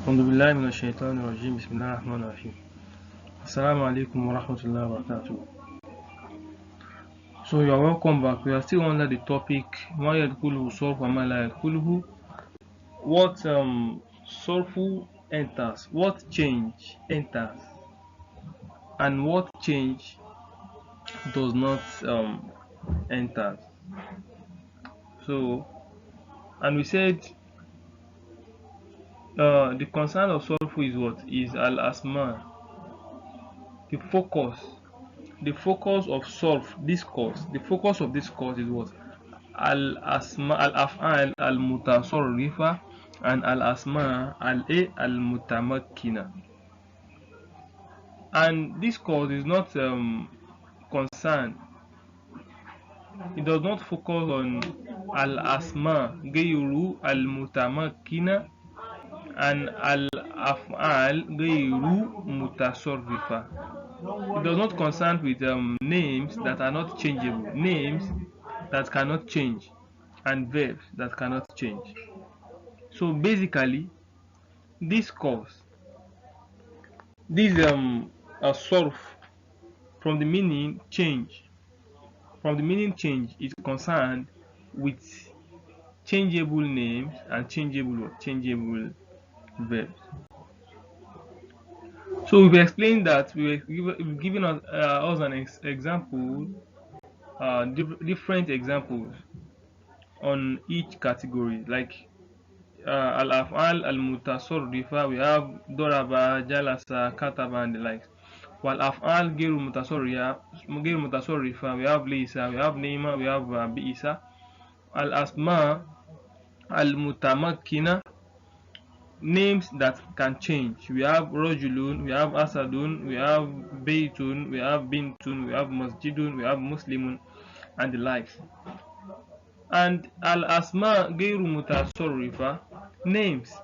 أعوذ بالله من الشيطان الرجيم بسم الله الرحمن الرحيم Assalamu alaikum wa rahmatullahi wa barakatuh. So you are welcome back. We are still under the topic ما يدخله صرف وما لا يدخله. What sorrowful enters, what change enters, and what change does not enter. So, and we said the concern of sorrowful is what? Is al-asma, the focus of discourse. The focus of discourse is what? Al-asma, al-af'al al-mutasarrifa, and al-asma al-mutamakkina. And discourse is not concerned. It does not focus on al-asma gayru al-mutamakkina and al-af'al gayru mutasarrifa. It does not concern with names that are not changeable, names that cannot change, and verbs that cannot change. So basically, discourse, this sorf from the meaning change. From the meaning change is concerned with changeable names and changeable verbs. So we've explained that we've given us an example, different examples on each category. Like al-af'al al-mutasarrifa, we have daraba, jalasa, kataba, and the likes. While af'al gairu mutasarrifa, we have laysa, we have neima, we have bi'isa. Al-asma al-mutamakkina, names that can change. We have rajulun, we have asadun, we have baytun, we have bintun, we have masjidun, we have muslimun, and the likes. And al-asma gairu mutasarrifa, names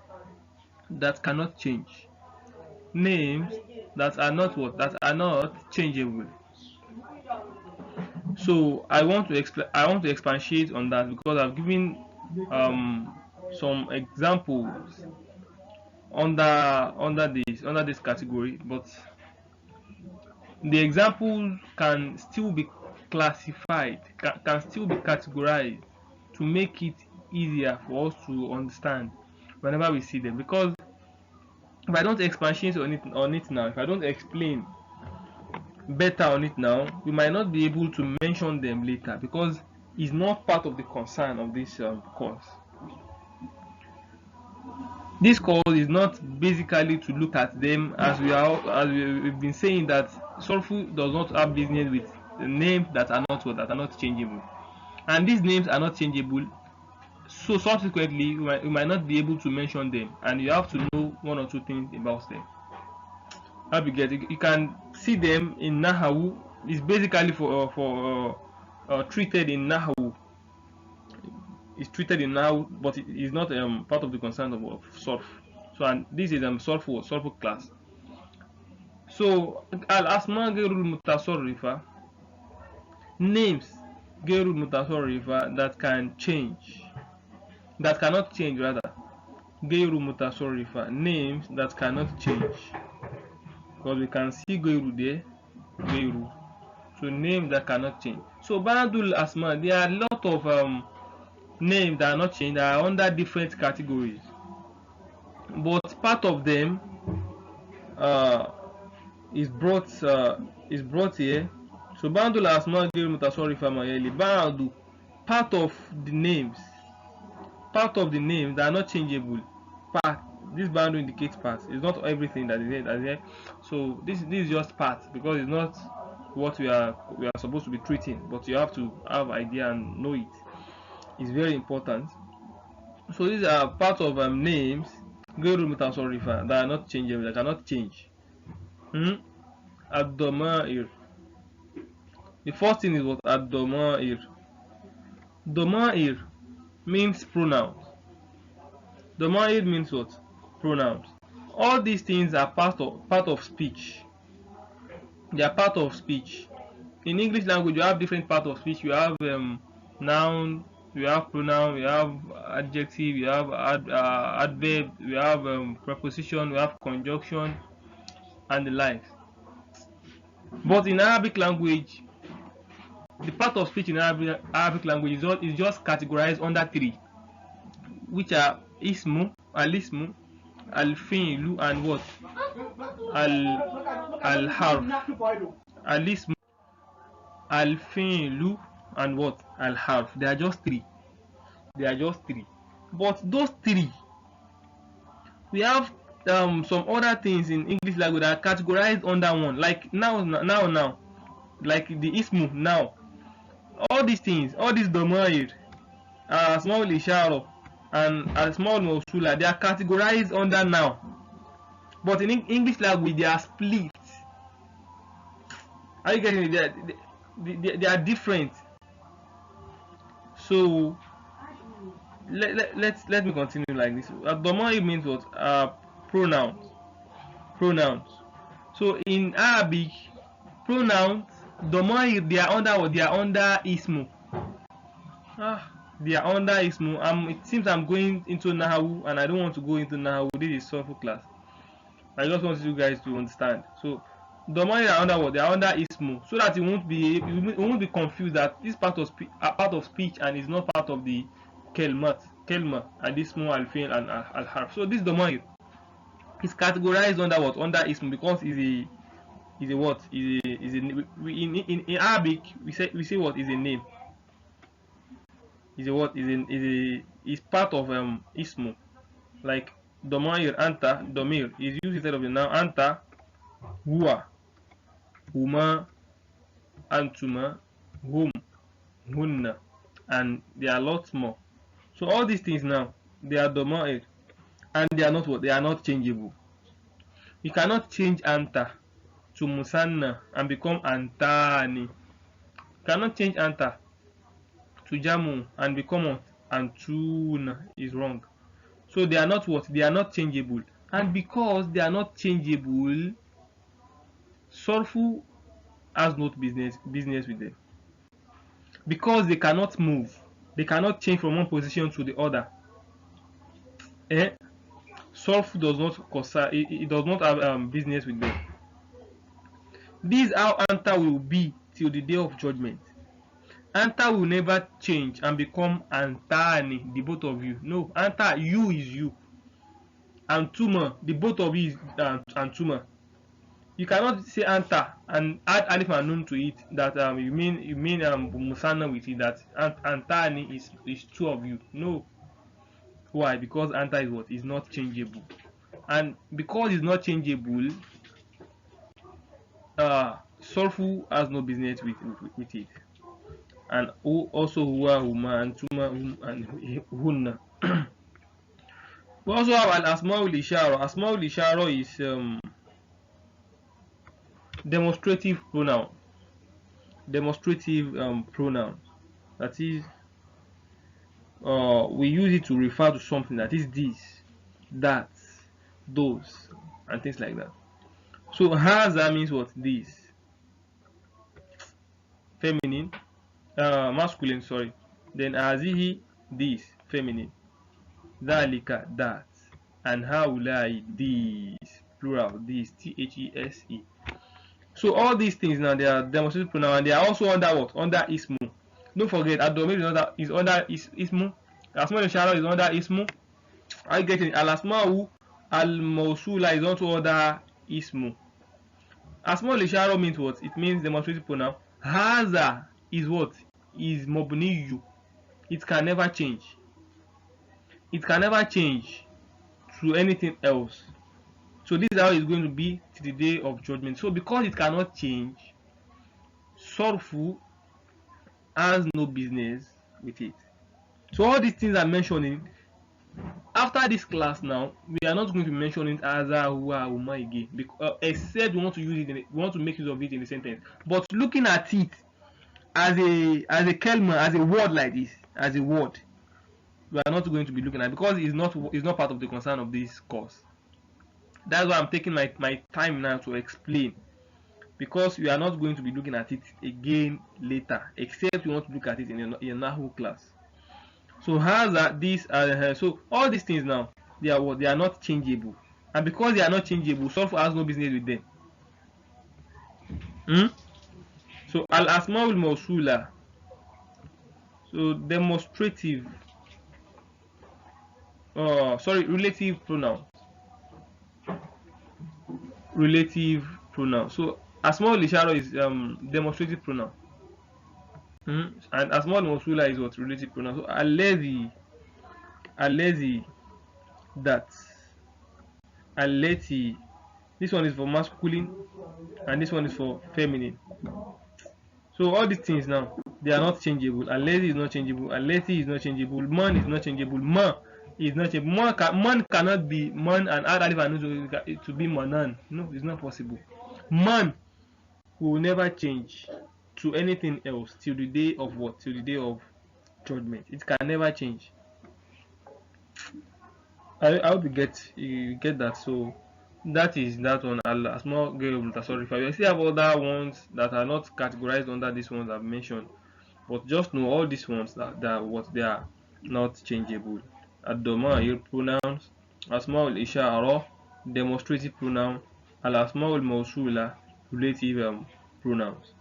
that cannot change, names that are not what? That are not changeable. So I want to expatiate on that because I've given some examples under this category, but the examples can still be classified, can still be categorized to make it easier for us to understand whenever we see them. Because if I don't expatiate on it now, if I don't explain better on it now, we might not be able to mention them later because it's not part of the concern of this course. This course is not basically to look at them as we've been saying that sorrowful does not have business with the names that are not changeable, and these names are not changeable. So subsequently, we might not be able to mention them, and you have to know one or two things about them. How you get it? You can see them in Nahawu. It's basically for treated in Nahawu. It's treated in Nahawu, but it is not part of the concern of Sorf. So, and this is Sorfu class. So al-asma gairul mutasarrifa, names gairul mutasarrifa that can change, that cannot change rather. Gairu mutasarrifa, names that cannot change. Because we can see gairu there, gairu. So names that cannot change. So Banadul Asma, there are a lot of names that are not changed, that are under different categories. But part of them is brought here. So Banadul Asma gairu mutasarrifa mayeli. Banadu, part of the names that are not changeable. This boundary indicates part. It's not everything that is here. So this is just part, because it's not what we are supposed to be treating, but you have to have idea and know it. It's very important. So these are part of names gairu mutasarrifa that are not changeable, that cannot change. Ad-dama'ir. The first thing is what? Ad-dama'ir. Dama'ir means pronouns. Dama'ir means what? Pronouns. All these things are part of speech. They are part of speech. In English language, you have different parts of speech. You have noun, we have pronoun, we have adjective, we have adverb, we have preposition, we have conjunction, and the likes. But in Arabic language, the part of speech in Arabic language is just categorized under three, which are ismu, al-ismu, al-fi'lu, and what? Al-harf. Al-ismu, al-fi'lu, and what? Al-harf. They are just three. They are just three. But those three, we have some other things in English language that are categorized under one. Like now, like the ismu now. All these things, all these domair, small isharo, and small mosula, they are categorized under now. But in English language, they are split. Are you getting it? They are different. So let me continue like this. Domair means what? Pronouns. So in Arabic, pronouns, domair, they are under what? They are under ismu. They are under ismu. It seems I'm going into Nahawu, and I don't want to go into Nahawu. This is Sorfu class. I just want you guys to understand. So domair are under what? They are under ismu, so that you won't be confused that this part of speech and is not part of the kelma, and ismu, al-fi'l, and al-harf. So this domair is categorized under what? Under ismu, because in Arabic we say what is a name. Is part of ismu. Like domair, anta, domir is used instead of the noun anta, huwa, huma, antuma, hum, hunna, and there are lots more. So all these things now, they are domair, and they are not what? They are not changeable. You cannot change anta to musanna and become antani. You cannot change anta to jamu and become what? Antuna. Is wrong. So they are not what? They are not changeable. And because they are not changeable, Sorfu has not business with them. Because they cannot move. They cannot change from one position to the other. Sorfu does not it does not have business with them. This is how Anta will be till the day of judgment. Anta will never change and become Antani, the both of you. No, Anta, you is you. Antuma, the both of you is Antuma. You cannot say Anta and add alif and nun to it. That you mean Musana with it. That Antani is two of you. No. Why? Because Anta is what? Is not changeable. And because it's not changeable, Sorfu has no business with it. And also huwa, huma, antuma, hum, and hunna. We also have an asmaul ishara. Asmaul ishara is demonstrative pronoun. Demonstrative pronoun. That is, we use it to refer to something, that is this, that, those, and things like that. So haza means what? This. Feminine. Masculine, sorry. Then azihi, this, feminine. Dhalika, that. And haulai, these, plural, these, these. So all these things now, they are demonstrative pronoun, and they are also under what? Under ismu. Don't forget, Adomir is under ismu. Asma al-Ishara is under ismu. I get it. Al-Asma'u al-Mawsula is also under ismu. Asma al-Ishara means what? It means demonstrative pronoun. Haza is what? Is mabniyu. It can never change. It can never change to anything else. So this is how it's going to be to the day of judgment. So because it cannot change, Sorfu has no business with it. So all these things I'm mentioning, after this class now, we are not going to mention it as a huwa, huma again, except we want to use it. We want to make use of it in a sentence. But looking at it as a kelma, as a word like this, as a word, we are not going to be looking at it because it's not part of the concern of this course. That's why I'm taking my time now to explain, because we are not going to be looking at it again later, except you want to look at it in a Nahu class. So so all these things now, they are what? They are not changeable, and because they are not changeable, Sorfu has no business with them. Hmm? So al asmaul mawsula, so demonstrative, relative pronoun, relative pronoun. So asmaul ishara is demonstrative pronoun. And asmaul mawsula is what? Relative pronoun. So alezi, that, aleti. This one is for masculine, and this one is for feminine. So all these things now, they are not changeable. Alezi is not changeable. Aleti is not changeable. Man is not changeable. Ma is not changeable. Man cannot be man and add alif and nun to be manan. No, it's not possible. Man will never change to anything else till the day of what? Till the day of judgment. It can never change. I hope you get that. So that is that one. Al small girl sorry, we still have other ones that are not categorized under these ones I've mentioned, but just know all these ones that what they are not changeable. Ad-Dhama'ir pronouns, Asma'ul Ishara, demonstrative pronoun, Al Asma'ul Mawsula, relative pronouns.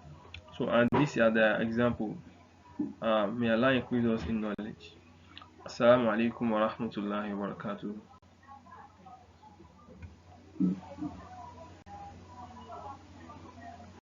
So and these are the example. May Allah increase us in knowledge. Assalamu alaikum wa rahmatullahi wa barakatuh.